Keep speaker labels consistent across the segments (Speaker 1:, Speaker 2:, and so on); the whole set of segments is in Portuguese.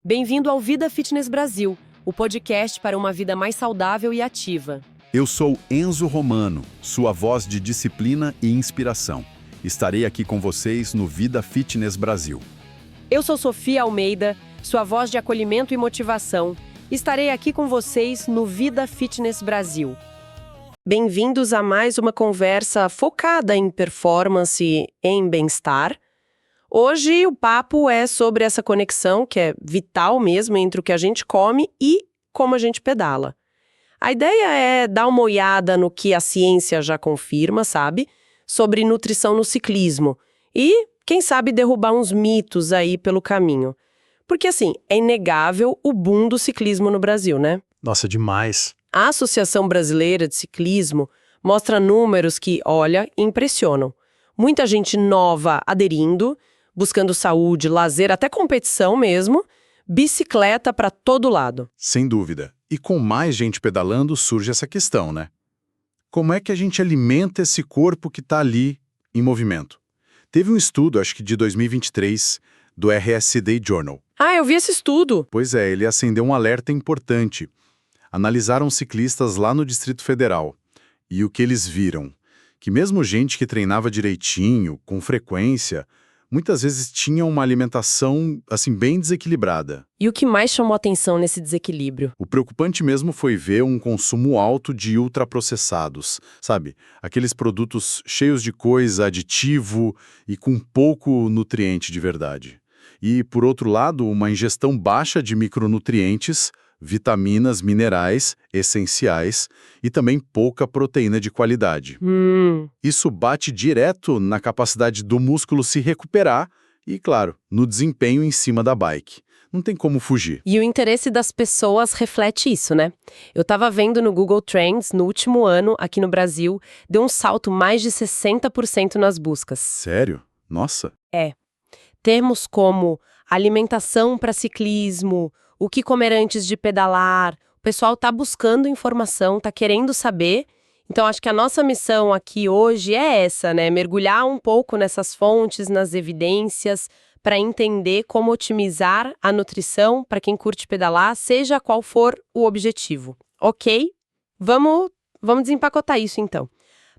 Speaker 1: Bem-vindo ao Vida Fitness Brasil, o podcast para uma vida mais saudável e ativa.
Speaker 2: Eu sou Enzo Romano, sua voz de disciplina e inspiração. Estarei aqui com vocês no Vida Fitness Brasil.
Speaker 1: Eu sou Sofia Almeida, sua voz de acolhimento e motivação. Estarei aqui com vocês no Vida Fitness Brasil. Bem-vindos a mais uma conversa focada em performance e em bem-estar. Hoje o papo é sobre essa conexão que é vital mesmo entre o que a gente come e como a gente pedala. A ideia é dar uma olhada no que a ciência já confirma, sabe? Sobre nutrição no ciclismo. E, quem sabe, derrubar uns mitos aí pelo caminho. Porque, assim, é inegável o boom do ciclismo no Brasil, né?
Speaker 3: Nossa, demais.
Speaker 1: A Associação Brasileira de Ciclismo mostra números que, olha, impressionam. Muita gente nova aderindo, buscando saúde, lazer, até competição mesmo, bicicleta para todo lado.
Speaker 3: Sem dúvida. E com mais gente pedalando surge essa questão, né? Como é que a gente alimenta esse corpo que está ali em movimento? Teve um estudo, acho que de 2023, do RSD Journal.
Speaker 1: Ah, eu vi esse estudo.
Speaker 3: Pois é, ele acendeu um alerta importante. Analisaram ciclistas lá no Distrito Federal. E o que eles viram? Que mesmo gente que treinava direitinho, com frequência, muitas vezes tinha uma alimentação, assim, bem desequilibrada.
Speaker 1: E o que mais chamou atenção nesse desequilíbrio?
Speaker 3: O preocupante mesmo foi ver um consumo alto de ultraprocessados, sabe? Aqueles produtos cheios de coisa, aditivo e com pouco nutriente de verdade. E, por outro lado, uma ingestão baixa de micronutrientes, vitaminas, minerais essenciais e também pouca proteína de qualidade. Isso bate direto na capacidade do músculo se recuperar e, claro, no desempenho em cima da bike. Não tem como fugir.
Speaker 1: E o interesse das pessoas reflete isso, né? Eu tava vendo no Google Trends, no último ano, aqui no Brasil, deu um salto mais de 60% nas buscas.
Speaker 3: Sério? Nossa.
Speaker 1: Termos como alimentação para ciclismo, o que comer antes de pedalar, o pessoal tá buscando informação, tá querendo saber. Então, acho que a nossa missão aqui hoje é essa, né? Mergulhar um pouco nessas fontes, nas evidências, para entender como otimizar a nutrição para quem curte pedalar, seja qual for o objetivo. Ok? Vamos desempacotar isso, então.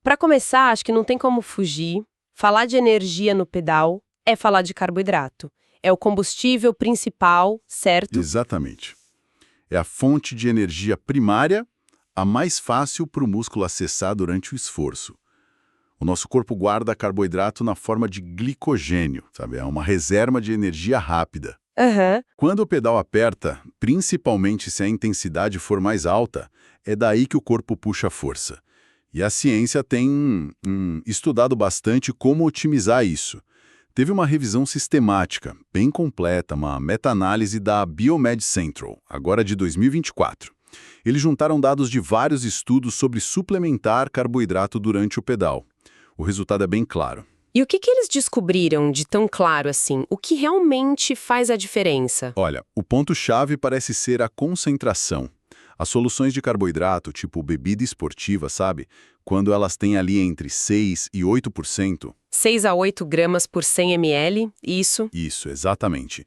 Speaker 1: Para começar, acho que não tem como fugir. Falar de energia no pedal é falar de carboidrato. É o combustível principal, certo?
Speaker 2: Exatamente. É a fonte de energia primária, a mais fácil para o músculo acessar durante o esforço. O nosso corpo guarda carboidrato na forma de glicogênio, sabe? É uma reserva de energia rápida. Quando o pedal aperta, principalmente se a intensidade for mais alta, é daí que o corpo puxa a força. E a ciência tem estudado bastante como otimizar isso. Teve uma revisão sistemática, bem completa, uma meta-análise da Biomed Central, agora de 2024. Eles juntaram dados de vários estudos sobre suplementar carboidrato durante o pedal. O resultado é bem claro.
Speaker 1: E o que eles descobriram de tão claro assim? O que realmente faz a diferença?
Speaker 2: Olha, o ponto-chave parece ser a concentração. As soluções de carboidrato, tipo bebida esportiva, sabe? Quando elas têm ali entre 6 e 8%.
Speaker 1: 6 a 8 gramas por 100 ml, isso?
Speaker 2: Isso, exatamente.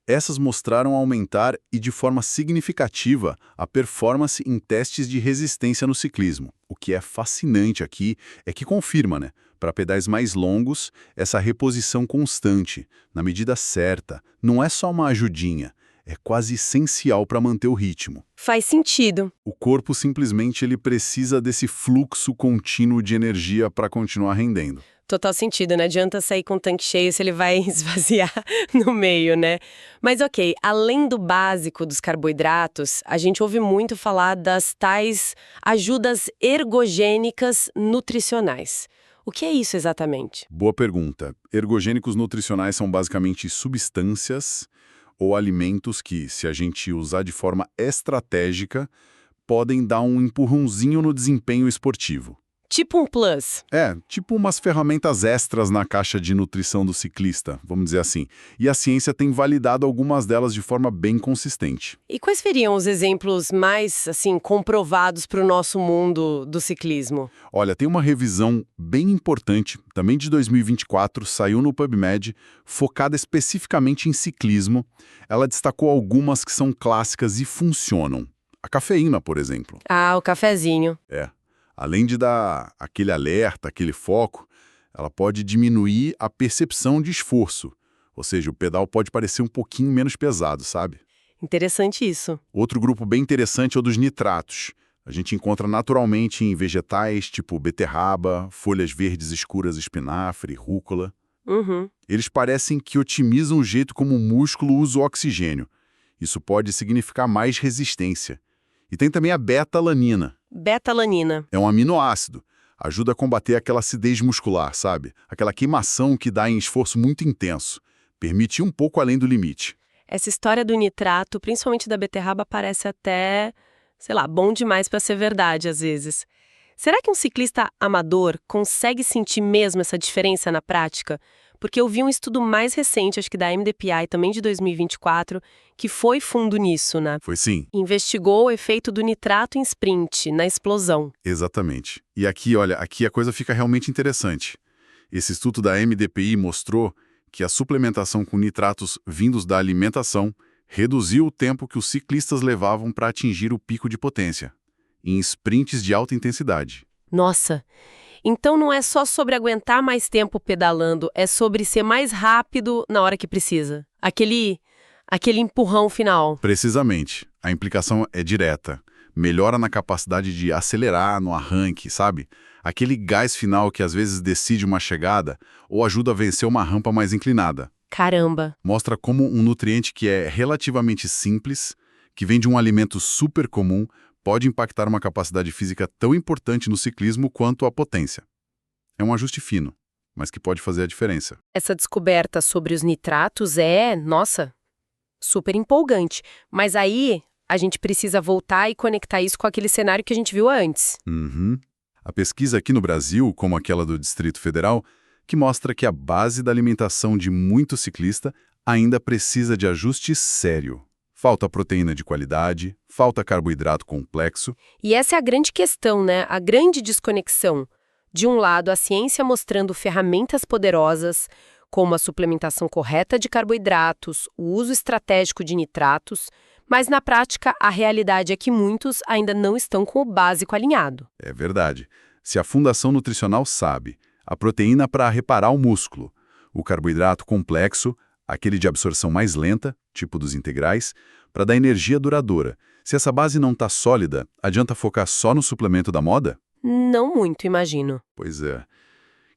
Speaker 2: Essas mostraram aumentar e de forma significativa a performance em testes de resistência no ciclismo. O que é fascinante aqui é que confirma, né? Para pedais mais longos, essa reposição constante, na medida certa, não é só uma ajudinha, é quase essencial para manter o ritmo.
Speaker 1: Faz sentido.
Speaker 2: O corpo simplesmente ele precisa desse fluxo contínuo de energia para continuar rendendo.
Speaker 1: Total sentido, não adianta sair com o tanque cheio se ele vai esvaziar no meio, né? Mas ok, além do básico dos carboidratos, a gente ouve muito falar das tais ajudas ergogênicas nutricionais. O que é isso exatamente?
Speaker 2: Boa pergunta. Ergogênicos nutricionais são basicamente substâncias ou alimentos que, se a gente usar de forma estratégica, podem dar um empurrãozinho no desempenho esportivo.
Speaker 1: Tipo um plus.
Speaker 2: É, tipo umas ferramentas extras na caixa de nutrição do ciclista, vamos dizer assim. E a ciência tem validado algumas delas de forma bem consistente.
Speaker 1: E quais seriam os exemplos mais, assim, comprovados para o nosso mundo do ciclismo?
Speaker 2: Olha, tem uma revisão bem importante, também de 2024, saiu no PubMed, focada especificamente em ciclismo. Ela destacou algumas que são clássicas e funcionam. A cafeína, por exemplo.
Speaker 1: Ah, o cafezinho.
Speaker 2: Além de dar aquele alerta, aquele foco, ela pode diminuir a percepção de esforço. Ou seja, o pedal pode parecer um pouquinho menos pesado, sabe?
Speaker 1: Interessante isso.
Speaker 2: Outro grupo bem interessante é o dos nitratos. A gente encontra naturalmente em vegetais tipo beterraba, folhas verdes escuras, espinafre, rúcula.
Speaker 1: Uhum.
Speaker 2: Eles parecem que otimizam o jeito como o músculo usa o oxigênio. Isso pode significar mais resistência. E tem também a beta-alanina.
Speaker 1: Beta-alanina.
Speaker 2: É um aminoácido. Ajuda a combater aquela acidez muscular, sabe? Aquela queimação que dá em esforço muito intenso. Permite ir um pouco além do limite.
Speaker 1: Essa história do nitrato, principalmente da beterraba, parece até, sei lá, bom demais para ser verdade às vezes. Será que um ciclista amador consegue sentir mesmo essa diferença na prática? Porque eu vi um estudo mais recente, acho que da MDPI, também de 2024, que foi fundo nisso, né?
Speaker 2: Foi sim,
Speaker 1: Investigou o efeito do nitrato em sprint, na explosão.
Speaker 2: exatamente. E aqui, olha, aqui a coisa fica realmente interessante. Esse estudo da MDPI mostrou que a suplementação com nitratos vindos da alimentação reduziu o tempo que os ciclistas levavam para atingir o pico de potência, em sprints de alta intensidade.
Speaker 1: Nossa! Então não é só sobre aguentar mais tempo pedalando, é sobre ser mais rápido na hora que precisa. Aquele empurrão final.
Speaker 2: Precisamente. A implicação é direta. Melhora na capacidade de acelerar no arranque, sabe? Aquele gás final que às vezes decide uma chegada ou ajuda a vencer uma rampa mais inclinada.
Speaker 1: Caramba!
Speaker 2: Mostra como um nutriente que é relativamente simples, que vem de um alimento super comum, pode impactar uma capacidade física tão importante no ciclismo quanto a potência. É um ajuste fino, mas que pode fazer a diferença.
Speaker 1: Essa descoberta sobre os nitratos é, nossa, super empolgante. Mas aí a gente precisa voltar e conectar isso com aquele cenário que a gente viu antes.
Speaker 2: Uhum. A pesquisa aqui no Brasil, como aquela do Distrito Federal, que mostra que a base da alimentação de muito ciclista ainda precisa de ajuste sério. Falta proteína de qualidade, falta carboidrato complexo.
Speaker 1: E essa é a grande questão, né? A grande desconexão. De um lado, a ciência mostrando ferramentas poderosas, como a suplementação correta de carboidratos, o uso estratégico de nitratos, mas na prática a realidade é que muitos ainda não estão com o básico alinhado.
Speaker 2: É verdade. Se a Fundação Nutricional sabe, a proteína para reparar o músculo, o carboidrato complexo, aquele de absorção mais lenta, tipo dos integrais, para dar energia duradoura. Se essa base não está sólida, adianta focar só no suplemento da moda?
Speaker 1: Não muito, imagino.
Speaker 2: Pois é.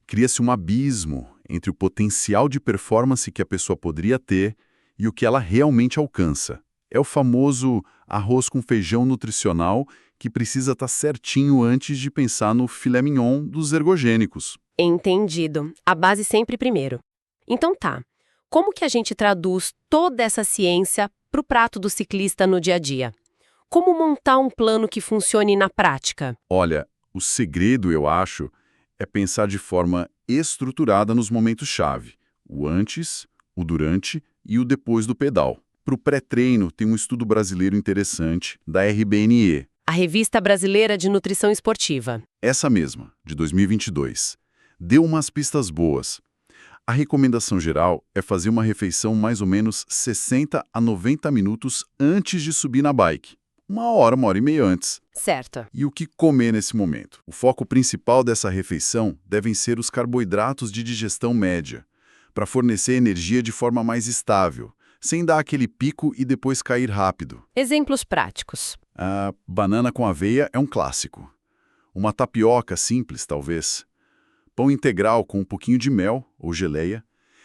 Speaker 2: Cria-se um abismo entre o potencial de performance que a pessoa poderia ter e o que ela realmente alcança. É o famoso arroz com feijão nutricional que precisa estar certinho antes de pensar no filé mignon dos ergogênicos.
Speaker 1: Entendido. A base sempre primeiro. Então tá. Como que a gente traduz toda essa ciência para o prato do ciclista no dia a dia? Como montar um plano que funcione na prática?
Speaker 2: Olha, o segredo, eu acho, é pensar de forma estruturada nos momentos-chave. O antes, o durante e o depois do pedal. Para o pré-treino, tem um estudo brasileiro interessante da RBNE.
Speaker 1: A Revista Brasileira de Nutrição Esportiva.
Speaker 2: Essa mesma, de 2022. Deu umas pistas boas. A recomendação geral é fazer uma refeição mais ou menos 60 a 90 minutos antes de subir na bike. Uma hora e meia antes.
Speaker 1: Certo.
Speaker 2: E o que comer nesse momento? O foco principal dessa refeição devem ser os carboidratos de digestão média, para fornecer energia de forma mais estável, sem dar aquele pico e depois cair rápido.
Speaker 1: Exemplos práticos.
Speaker 2: A banana com aveia é um clássico. Uma tapioca simples, talvez. Pão integral com um pouquinho de mel ou geleia.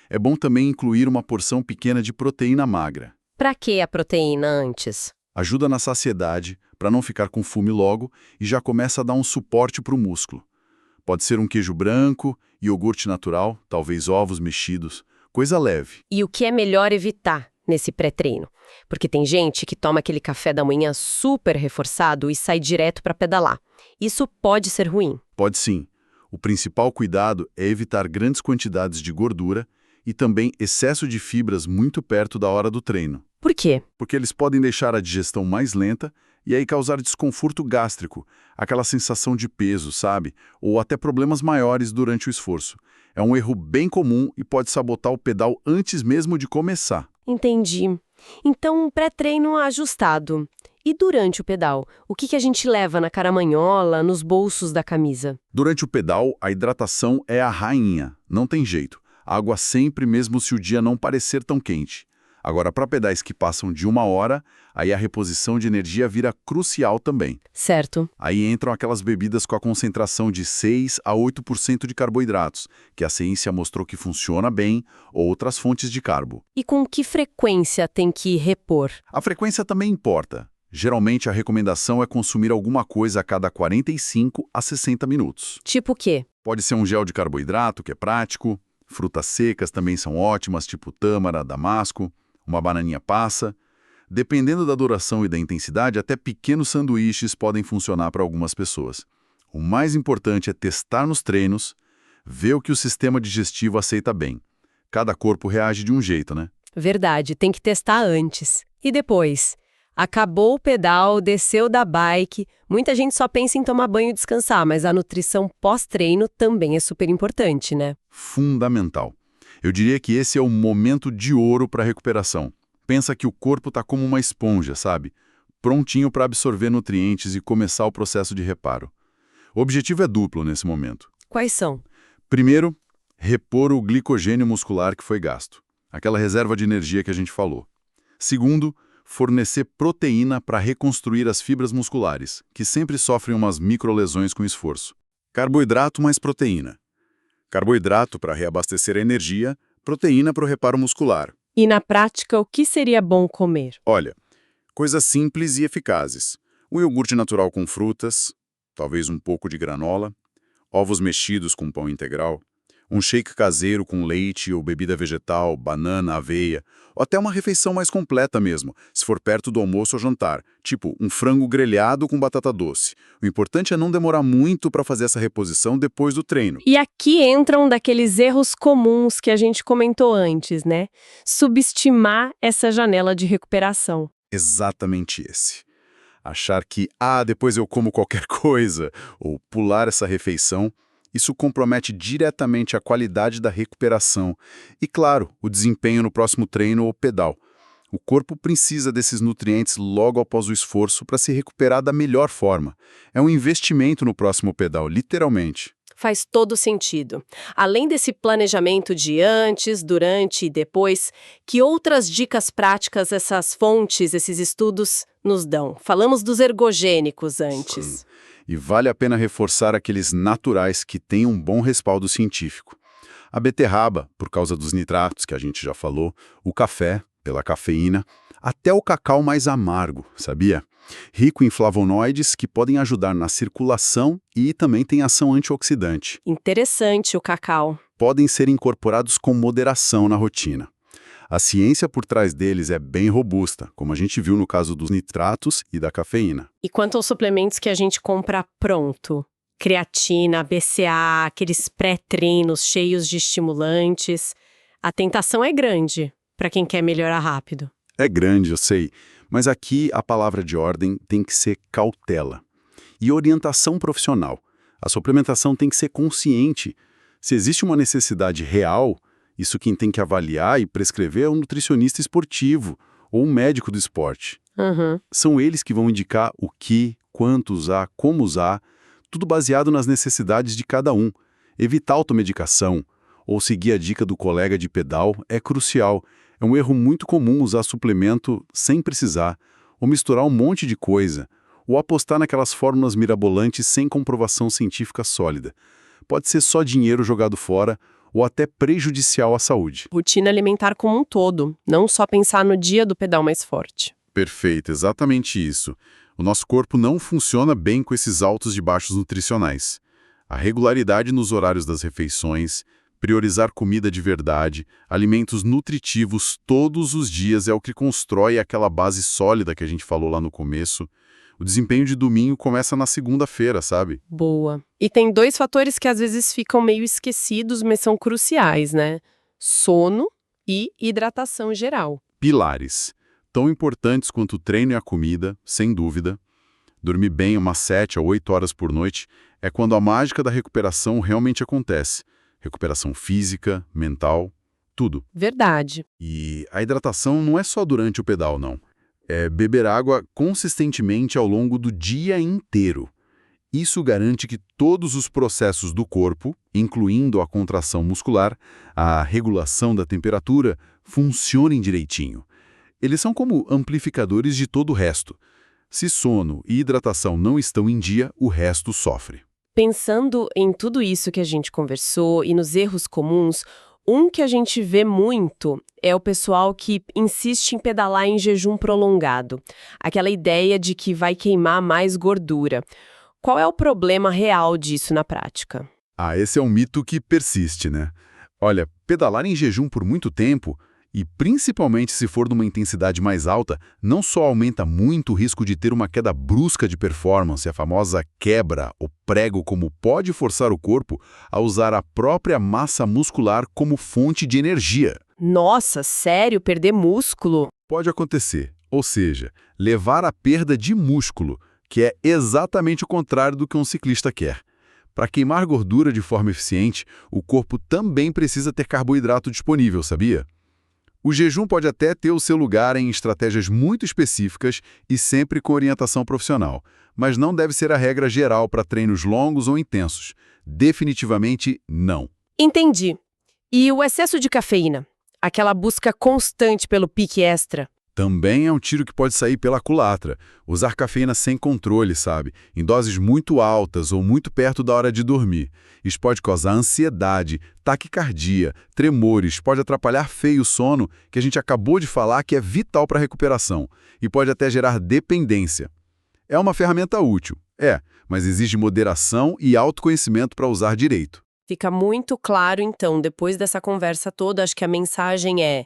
Speaker 2: É bom também incluir uma porção pequena de proteína magra.
Speaker 1: Para que a proteína antes?
Speaker 2: Ajuda na saciedade, para não ficar com fome logo, e já começa a dar um suporte para o músculo. Pode ser um queijo branco, iogurte natural, talvez ovos mexidos, coisa leve.
Speaker 1: E o que é melhor evitar nesse pré-treino? Porque tem gente que toma aquele café da manhã super reforçado e sai direto para pedalar. Isso pode ser ruim.
Speaker 2: Pode sim. O principal cuidado é evitar grandes quantidades de gordura e também excesso de fibras muito perto da hora do treino,
Speaker 1: Por quê?
Speaker 2: porque eles podem deixar a digestão mais lenta e aí causar desconforto gástrico, aquela sensação de peso, sabe? Ou até problemas maiores durante o esforço. É um erro bem comum e pode sabotar o pedal antes mesmo de começar.
Speaker 1: Entendi. Então, um pré-treino ajustado. E durante o pedal, o que a gente leva na caramanhola, nos bolsos da camisa?
Speaker 2: Durante o pedal, a hidratação é a rainha, não tem jeito. Água sempre, mesmo se o dia não parecer tão quente. Agora, para pedais que passam de 1 hora, aí a reposição de energia vira crucial também.
Speaker 1: Certo.
Speaker 2: Aí entram aquelas bebidas com a concentração de 6 a 8% de carboidratos, que a ciência mostrou que funciona bem, ou outras fontes de carbo.
Speaker 1: E com que frequência tem que repor?
Speaker 2: A frequência também importa. Geralmente, a recomendação é consumir alguma coisa a cada 45 a 60 minutos.
Speaker 1: Tipo o quê?
Speaker 2: Pode ser um gel de carboidrato, que é prático. Frutas secas também são ótimas, tipo tâmara, damasco. Uma bananinha passa. Dependendo da duração e da intensidade, até pequenos sanduíches podem funcionar para algumas pessoas. O mais importante é testar nos treinos, ver o que o sistema digestivo aceita bem. Cada corpo reage de um jeito, né?
Speaker 1: Verdade, tem que testar antes. E depois? Acabou o pedal, desceu da bike. Muita gente só pensa em tomar banho e descansar, mas a nutrição pós-treino também é super importante, né?
Speaker 2: Fundamental. Eu diria que esse é o momento de ouro para a recuperação. Pensa que o corpo está como uma esponja, sabe? Prontinho para absorver nutrientes e começar o processo de reparo. O objetivo é duplo nesse momento.
Speaker 1: Quais são?
Speaker 2: Primeiro, repor o glicogênio muscular que foi gasto. Aquela reserva de energia que a gente falou. Segundo, fornecer proteína para reconstruir as fibras musculares, que sempre sofrem umas microlesões com esforço. Carboidrato mais proteína. Carboidrato para reabastecer a energia, proteína para o reparo muscular.
Speaker 1: E na prática, o que seria bom comer?
Speaker 2: Olha, coisas simples e eficazes. Um iogurte natural com frutas, talvez um pouco de granola, ovos mexidos com pão integral, um shake caseiro com leite ou bebida vegetal, banana, aveia, ou até uma refeição mais completa mesmo, se for perto do almoço ou jantar, tipo um frango grelhado com batata doce. O importante é não demorar muito para fazer essa reposição depois do treino.
Speaker 1: E aqui entram daqueles erros comuns que a gente comentou antes, né? Subestimar essa janela de recuperação.
Speaker 2: Exatamente esse. Achar que, depois eu como qualquer coisa, ou pular essa refeição, isso compromete diretamente a qualidade da recuperação e, claro, o desempenho no próximo treino ou pedal. O corpo precisa desses nutrientes logo após o esforço para se recuperar da melhor forma. É um investimento no próximo pedal, literalmente.
Speaker 1: Faz todo sentido. Além desse planejamento de antes, durante e depois, que outras dicas práticas essas fontes, esses estudos nos dão? Falamos dos ergogênicos antes.
Speaker 2: E vale a pena reforçar aqueles naturais que têm um bom respaldo científico. A beterraba, por causa dos nitratos que a gente já falou, o café, pela cafeína, até o cacau mais amargo, sabia? Rico em flavonoides que podem ajudar na circulação e também tem ação antioxidante.
Speaker 1: Interessante o cacau.
Speaker 2: Podem ser incorporados com moderação na rotina. A ciência por trás deles é bem robusta, como a gente viu no caso dos nitratos e da cafeína.
Speaker 1: E quanto aos suplementos que a gente compra pronto? Creatina, BCA, aqueles pré-treinos cheios de estimulantes. A tentação é grande para quem quer melhorar rápido.
Speaker 2: É grande, eu sei, mas aqui a palavra de ordem tem que ser cautela. E orientação profissional. A suplementação tem que ser consciente. Se existe uma necessidade real, isso quem tem que avaliar e prescrever é um nutricionista esportivo ou um médico do esporte. São eles que vão indicar o que, quanto usar, como usar, tudo baseado nas necessidades de cada um. Evitar automedicação ou seguir a dica do colega de pedal é crucial. É um erro muito comum usar suplemento sem precisar, ou misturar um monte de coisa, ou apostar naquelas fórmulas mirabolantes sem comprovação científica sólida. Pode ser só dinheiro jogado fora, ou até prejudicial à saúde.
Speaker 1: Rotina alimentar como um todo, não só pensar no dia do pedal mais forte.
Speaker 2: Perfeito, exatamente isso. O nosso corpo não funciona bem com esses altos e baixos nutricionais. A regularidade nos horários das refeições, priorizar comida de verdade, alimentos nutritivos todos os dias é o que constrói aquela base sólida que a gente falou lá no começo. O desempenho de domingo começa na segunda-feira, sabe?
Speaker 1: Boa. E tem dois fatores que às vezes ficam meio esquecidos, mas são cruciais, né? Sono e hidratação geral.
Speaker 2: Pilares. Tão importantes quanto o treino e a comida, sem dúvida. Dormir bem umas 7 a 8 horas por noite é quando a mágica da recuperação realmente acontece. Recuperação física, mental, tudo.
Speaker 1: Verdade.
Speaker 2: E a hidratação não é só durante o pedal, não. É beber água consistentemente ao longo do dia inteiro. Isso garante que todos os processos do corpo, incluindo a contração muscular, a regulação da temperatura, funcionem direitinho. Eles são como amplificadores de todo o resto. Se sono e hidratação não estão em dia, o resto sofre.
Speaker 1: Pensando em tudo isso que a gente conversou e nos erros comuns, um que a gente vê muito é o pessoal que insiste em pedalar em jejum prolongado. Aquela ideia de que vai queimar mais gordura. Qual é o problema real disso na prática?
Speaker 2: Esse é um mito que persiste, né? Olha, pedalar em jejum por muito tempo, e principalmente se for numa intensidade mais alta, não só aumenta muito o risco de ter uma queda brusca de performance, a famosa quebra, o prego, como pode forçar o corpo a usar a própria massa muscular como fonte de energia.
Speaker 1: Nossa, sério? Perder músculo?
Speaker 2: Pode acontecer, ou seja, levar à perda de músculo, que é exatamente o contrário do que um ciclista quer. Para queimar gordura de forma eficiente, o corpo também precisa ter carboidrato disponível, sabia? O jejum pode até ter o seu lugar em estratégias muito específicas e sempre com orientação profissional, mas não deve ser a regra geral para treinos longos ou intensos. Definitivamente não.
Speaker 1: Entendi. E o excesso de cafeína? Aquela busca constante pelo pique extra?
Speaker 2: Também é um tiro que pode sair pela culatra. Usar cafeína sem controle, sabe? Em doses muito altas ou muito perto da hora de dormir. Isso pode causar ansiedade, taquicardia, tremores, pode atrapalhar feio o sono, que a gente acabou de falar que é vital para a recuperação, e pode até gerar dependência. É uma ferramenta útil, mas exige moderação e autoconhecimento para usar direito.
Speaker 1: Fica muito claro, então, depois dessa conversa toda, acho que a mensagem é: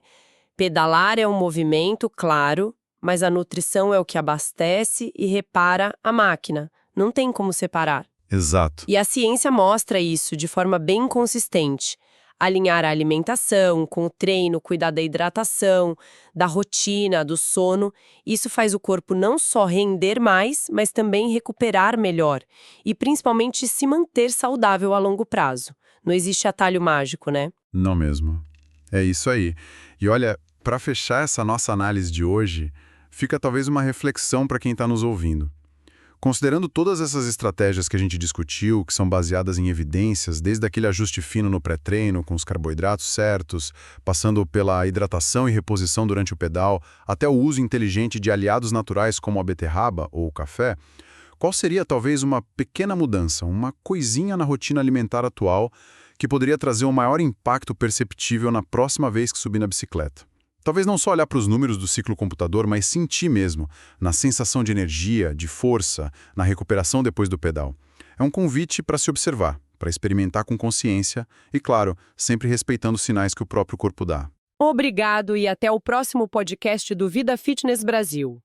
Speaker 1: pedalar é um movimento, claro, mas a nutrição é o que abastece e repara a máquina. Não tem como separar.
Speaker 2: Exato.
Speaker 1: E a ciência mostra isso de forma bem consistente. Alinhar a alimentação com o treino, cuidar da hidratação, da rotina, do sono, isso faz o corpo não só render mais, mas também recuperar melhor. E principalmente se manter saudável a longo prazo. Não existe atalho mágico, né?
Speaker 2: Não mesmo. É isso aí. E olha, para fechar essa nossa análise de hoje, fica talvez uma reflexão para quem está nos ouvindo. Considerando todas essas estratégias que a gente discutiu, que são baseadas em evidências, desde aquele ajuste fino no pré-treino, com os carboidratos certos, passando pela hidratação e reposição durante o pedal, até o uso inteligente de aliados naturais como a beterraba ou o café, qual seria talvez uma pequena mudança, uma coisinha na rotina alimentar atual que poderia trazer um maior impacto perceptível na próxima vez que subir na bicicleta? Talvez não só olhar para os números do ciclo computador, mas sentir mesmo, na sensação de energia, de força, na recuperação depois do pedal. É um convite para se observar, para experimentar com consciência e, claro, sempre respeitando os sinais que o próprio corpo dá.
Speaker 1: Obrigado e até o próximo podcast do Vida Fitness Brasil.